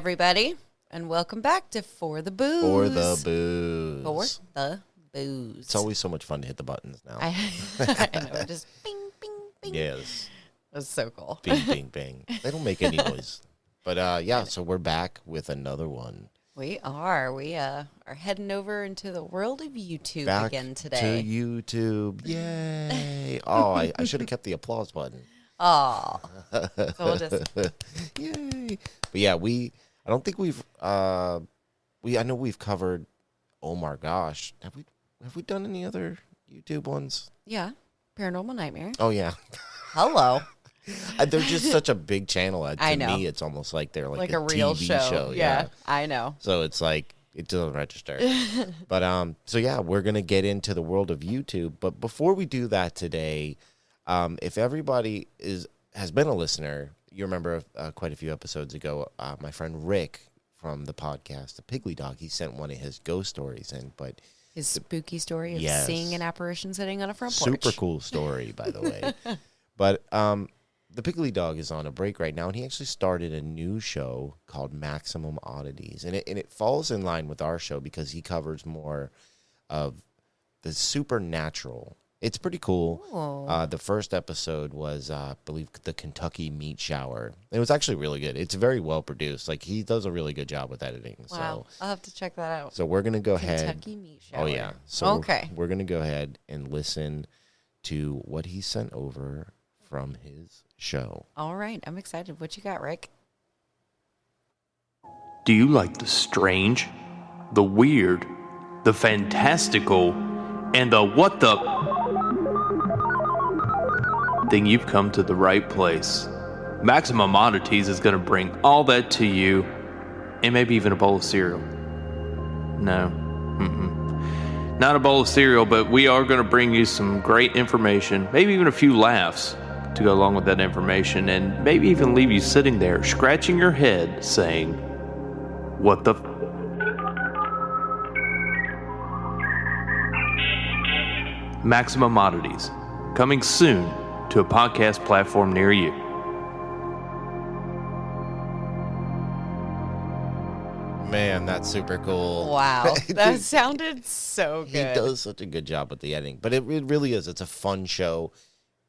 everybody, and welcome back to For the Booze. For the Booze. For the Booze. It's always so much fun to hit the buttons now. I know, just bing, bing, bing. Yes. It was so cool. Bing, bing, bing. They don't make any noise. But, yeah, so we're back with another one. We are. We are heading over into the world of YouTube Back again today. to YouTube. Yay. Oh, I should have kept the applause button. Oh. So we'll just... Yay. But, yeah, I don't think we've, I know we've covered, oh my gosh. Have we done any other YouTube ones? Yeah. Paranormal Nightmare. Oh, yeah. Hello. They're just such a big channel. I To know. me, it's almost like they're like a real TV show. Yeah, I know. So it's like, it doesn't register. But, so yeah, we're going to get into the world of YouTube. But before we do that today, if everybody has been a listener, you remember quite a few episodes ago, my friend Rick from the podcast, The Piggly Dog, he sent one of his ghost stories in. But His spooky story of Yes. seeing an apparition sitting on a front porch. super cool story, by the way. But the Piggly Dog is on a break right now, and he actually started a new show called Maximum Oddities. And it falls in line with our show because he covers more of the supernatural. It's pretty cool. Oh. The first episode was, I believe, the Kentucky meat shower. It was actually really good. It's very well produced. Like, he does a really good job with editing. Wow. I'll have to check that out. So we're going to go ahead. Kentucky meat shower. Oh, yeah. So okay. we're going to go ahead and listen to what he sent over from his show. All right. I'm excited. What you got, Rick? Do you like the strange, the weird, the fantastical, and the what the? Then you've come to the right place. Maximum Oddities is going to bring all that to you, and maybe even a bowl of cereal. No. Not a bowl of cereal, but we are going to bring you some great information, maybe even a few laughs to go along with that information, and maybe even leave you sitting there scratching your head saying, what the Maximum Oddities, coming soon to a podcast platform near you. Man, that's super cool. Wow. That sounded so He good. does such a good job with the editing. But it really is. It's a fun show.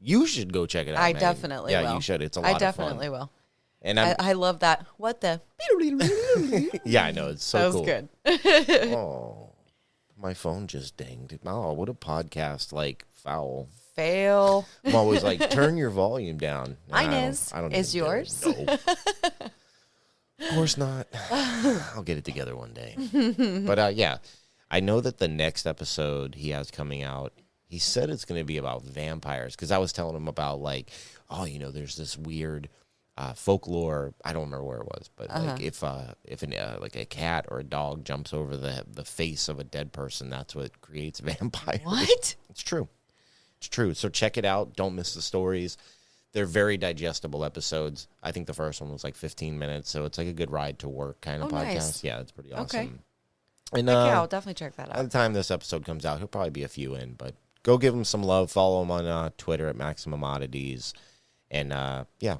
You should go check it out, I man. definitely will. Yeah, you should. It's a lot of fun. I definitely will. And I love that. What the? yeah, I know. It's so That was cool. good. Oh, my phone just dinged. Oh, what a podcast, like, foul. Fail. I'm always like, turn your volume down. Mine I don't- is. I don't Is even do it. yours? No. Of course not. I'll get it together one day. But yeah, I know that the next episode he has coming out, he said it's going to be about vampires. Because I was telling him about, like, oh, there's this weird folklore. I don't remember where it was, but like if like a cat or a dog jumps over the face of a dead person, that's what creates vampires. What? It's true. It's true. So check it out. Don't miss the stories. They're very digestible episodes. I think the first one was like 15 minutes, so it's like a good ride to work kind of Oh, podcast. nice. Yeah, it's pretty awesome. Okay. And Yeah, I'll definitely check that by out. the time this episode comes out, he'll probably be a few in, but go give him some love. Follow him on Twitter at Maximum Oddities. And yeah,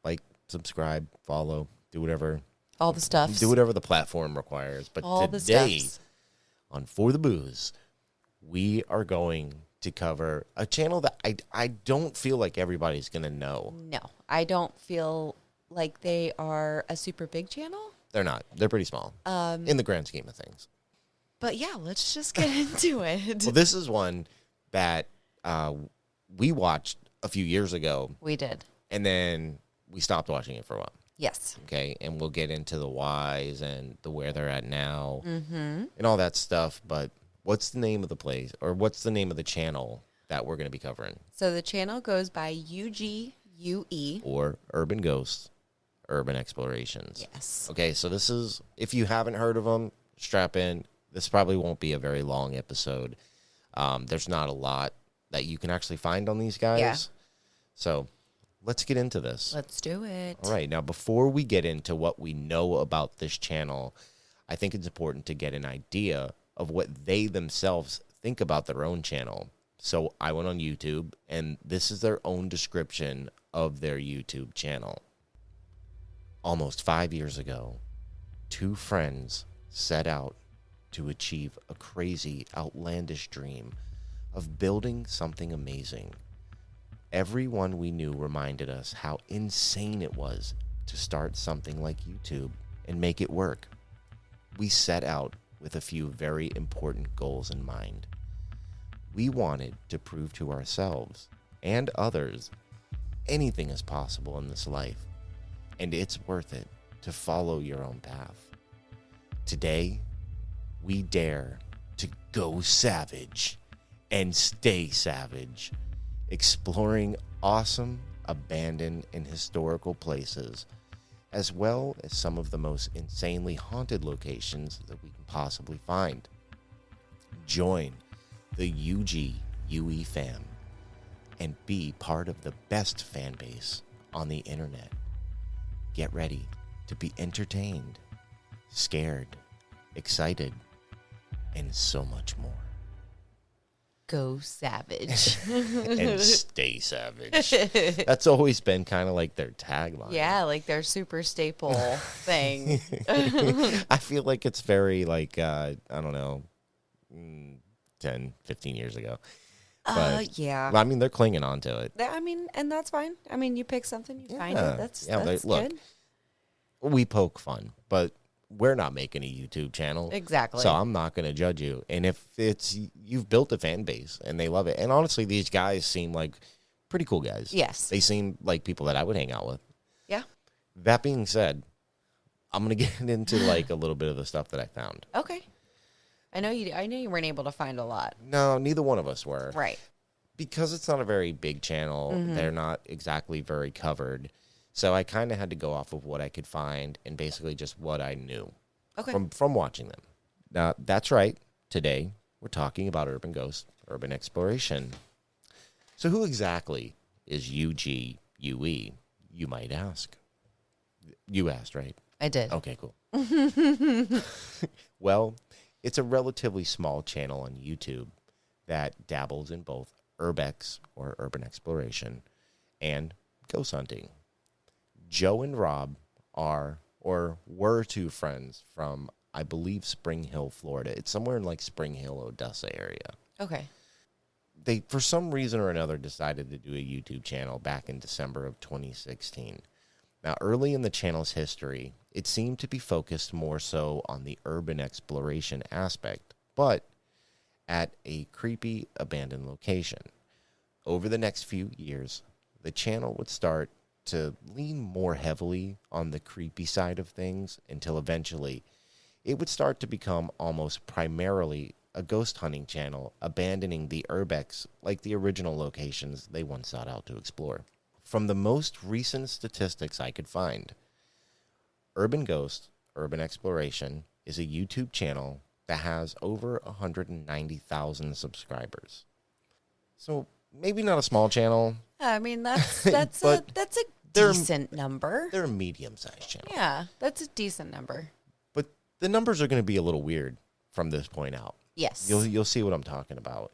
like, subscribe, follow, do whatever. All the stuff. Do whatever the platform requires. But All the today, stuffs. on For the Booze, we are going to cover a channel that I don't feel like everybody's going to know. No, I don't feel like they are a super big channel. They're not. They're pretty small in the grand scheme of things. But yeah, let's just get into it. Well, this is one that we watched a few years ago, We did. and then we stopped watching it for a while. Yes. Okay, and we'll get into the whys and the where they're at now and all that stuff. But what's the name of the place, or what's the name of the channel that we're going to be covering? So the channel goes by UGUE. Or Urban Ghosts, Urban Explorations. Yes. Okay, so this is, if you haven't heard of them, strap in. This probably won't be a very long episode. There's not a lot that you can actually find on these guys. Yeah. So let's get into this. Let's do it. All right, now before we get into what we know about this channel, I think it's important to get an idea of what they themselves think about their own channel. So I went on YouTube, and this is their own description of their YouTube channel. Almost 5 years ago, two friends set out to achieve a crazy, outlandish dream of building something amazing. Everyone we knew reminded us how insane it was to start something like YouTube and make it work. We set out with a few very important goals in mind. We wanted to prove to ourselves and others anything is possible in this life, and it's worth it to follow your own path. Today, we dare to go savage and stay savage, exploring awesome, abandoned, and historical places, as well as some of the most insanely haunted locations that we can possibly find. Join the UGUE fam and be part of the best fan base on the internet. Get ready to be entertained, scared, excited, and so much more. Go savage. And stay savage. That's always been kind of like their tagline. Yeah, like their super staple thing. I feel like it's very like, I don't know, 10, 15 years ago. But, yeah. I mean, they're clinging on to it. I mean, and that's fine. I mean, you pick something, you find it. That's look, good. We poke fun, but we're not making a YouTube channel. Exactly. So I'm not going to judge you. And if you've built a fan base and they love it. And honestly, these guys seem like pretty cool guys. Yes. They seem like people that I would hang out with. Yeah. That being said, I'm going to get into like a little bit of the stuff that I found. Okay. I know you weren't able to find a lot. No, neither one of us were. Right. Because it's not a very big channel, they're not exactly very covered. So I kind of had to go off of what I could find and basically just what I knew from watching them. Now, that's right. Today, we're talking about urban ghosts, urban exploration. So who exactly is UGUE, you might ask? You asked, right? I did. Okay, cool. Well, it's a relatively small channel on YouTube that dabbles in both urbex, or urban exploration, and ghost hunting. Joe and Rob are, or were, two friends from, I believe, Spring Hill, Florida. It's somewhere in like Spring Hill, Odessa area. Okay. They, for some reason or another, decided to do a YouTube channel back in December of 2016. Now, early in the channel's history, it seemed to be focused more so on the urban exploration aspect, but at a creepy, abandoned location. Over the next few years, the channel would start to lean more heavily on the creepy side of things until eventually it would start to become almost primarily a ghost hunting channel, abandoning the urbex like the original locations they once sought out to explore. From the most recent statistics I could find, Urban Ghost, Urban Exploration is a YouTube channel that has over 190,000 subscribers. So maybe not a small channel. I mean, that's a decent number. They're a medium-sized channel. Yeah, that's a decent number. But the numbers are going to be a little weird from this point out. Yes. You'll see what I'm talking about.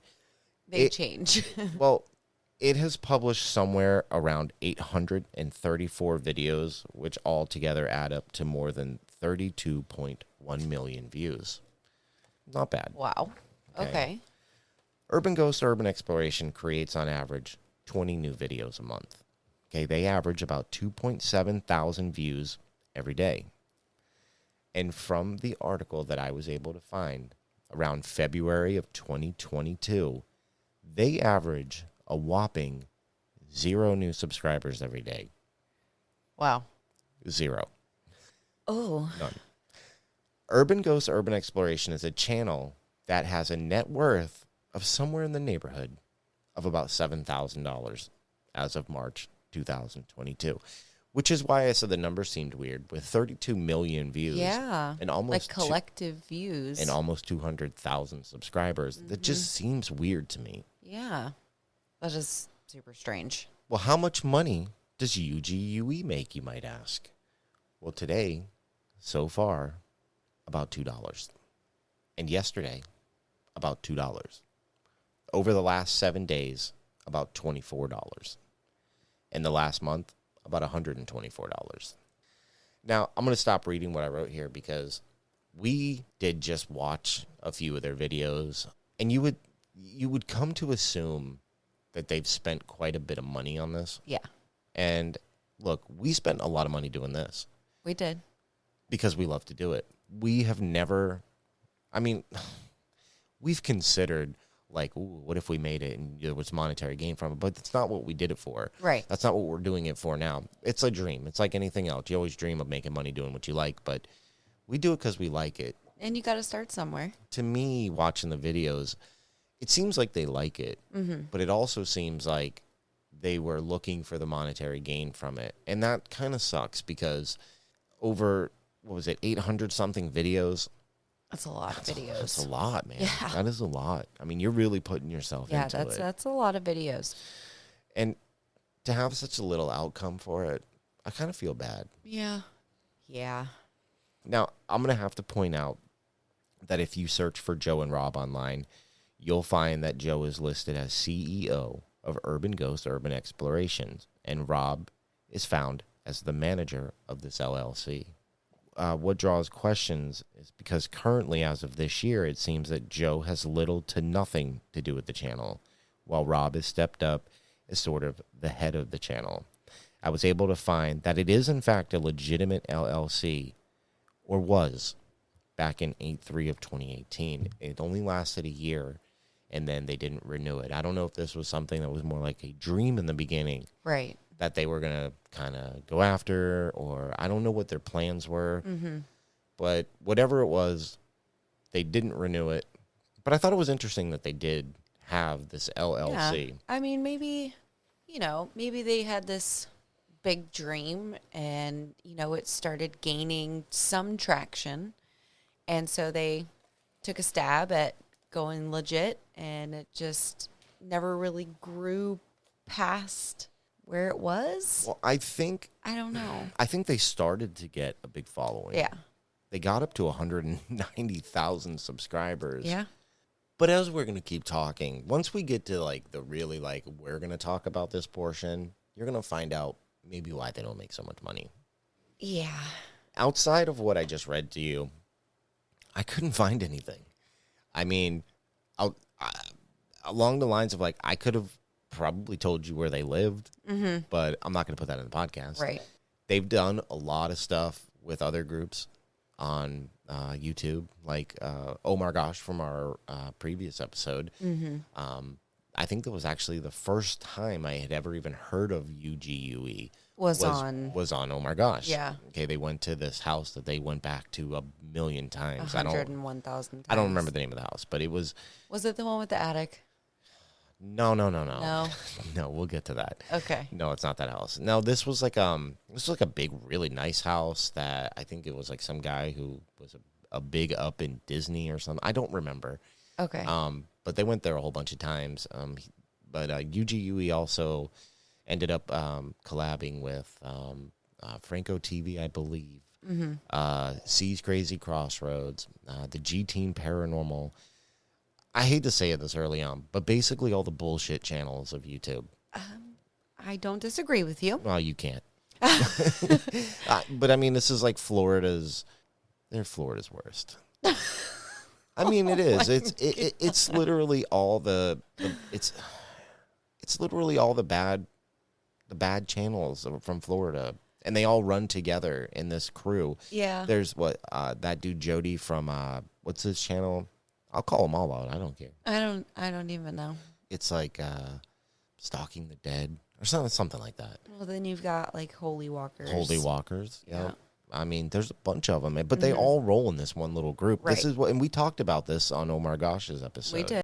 They change. Well, it has published somewhere around 834 videos, which all together add up to more than 32.1 million views. Not bad. Wow. Okay. Urban Ghost Urban Exploration creates on average 20 new videos a month. Okay, they average about 2.7 thousand views every day. And from the article that I was able to find around February of 2022, they average a whopping 0 new subscribers every day. Wow. 0. Oh. None. Urban Ghost Urban Exploration is a channel that has a net worth of somewhere in the neighborhood of about $7,000 as of March 2022, which is why I said the number seemed weird with 32 million views. Yeah. And almost like collective views. And almost 200,000 subscribers. That just seems weird to me. Yeah. That is super strange. Well, how much money does UGUE make, you might ask? Well, today, so far, about $2. And yesterday, about $2. Over the last 7 days, about $24. In the last month, about $124. Now, I'm going to stop reading what I wrote here because we did just watch a few of their videos, and you would come to assume that they've spent quite a bit of money on this. Yeah. And look, we spent a lot of money doing this. We did. Because we love to do it. We have never, I mean, we've considered, like, ooh, what if we made it and there was monetary gain from it? But that's not what we did it for. Right. That's not what we're doing it for now. It's a dream. It's like anything else. You always dream of making money doing what you like, but we do it because we like it. And you got to start somewhere. To me, watching the videos, it seems like they like it, but it also seems like they were looking for the monetary gain from it. And that kind of sucks because over, 800-something videos? That's a lot of videos. That's a lot, man. Yeah. That is a lot. I mean, you're really putting yourself into it. Yeah, that's a lot of videos. And to have such a little outcome for it, I kind of feel bad. Yeah. Yeah. Now, I'm going to have to point out that if you search for Joe and Rob online, you'll find that Joe is listed as CEO of Urban Ghost Urban Explorations, and Rob is found as the manager of this LLC. What draws questions is because currently, as of this year, it seems that Joe has little to nothing to do with the channel, while Rob has stepped up as sort of the head of the channel. I was able to find that it is, in fact, a legitimate LLC, or was, back in 8/3 of 2018. It only lasted a year, and then they didn't renew it. I don't know if this was something that was more like a dream in the beginning. Right. That they were going to kind of go after, or I don't know what their plans were. But whatever it was, they didn't renew it. But I thought it was interesting that they did have this LLC. Yeah. I mean, maybe they had this big dream and, it started gaining some traction. And so they took a stab at going legit, and it just never really grew past where it was. Well, I don't know. I think they started to get a big following. Yeah. They got up to 190,000 subscribers. Yeah. But as we're going to keep talking, once we get to we're going to talk about this portion, you're going to find out maybe why they don't make so much money. Yeah. Outside of what I just read to you, I couldn't find anything. I mean, along the lines of I could have probably told you where they lived, but I'm not going to put that in the podcast. Right. They've done a lot of stuff with other groups on YouTube, like Oh My Gosh from our previous episode. I think that was actually the first time I had ever even heard of UGUE. Was on Oh My Gosh. Yeah. Okay, they went to this house that they went back to 1,000,000 times. 101,000 times. I don't remember the name of the house, but it was... Was it the one with the attic? No. No? No, we'll get to that. Okay. No, it's not that house. No, this was like a big, really nice house that I think it was like some guy who was a big up in Disney or something. I don't remember. Okay. But they went there a whole bunch of times. But UGUE also ended up collabing with Franco TV, I believe. C's Crazy Crossroads, the G-Teen Paranormal. I hate to say it this early on, but basically all the bullshit channels of YouTube. I don't disagree with you. Well, you can't. But I mean, this is like they're Florida's worst. I mean, it is. It's literally all it's literally all the bad channels from Florida, and they all run together in this crew. Yeah. There's that dude Jody from what's his channel? I'll call them all out. I don't care. I don't even know. It's like Stalking the Dead or something like that. Well, then you've got Holy Walkers. Holy Walkers. Yeah. I mean, there's a bunch of them, but they all roll in this one little group. Right. This is and we talked about this on Oh My Gosh's episode. We did.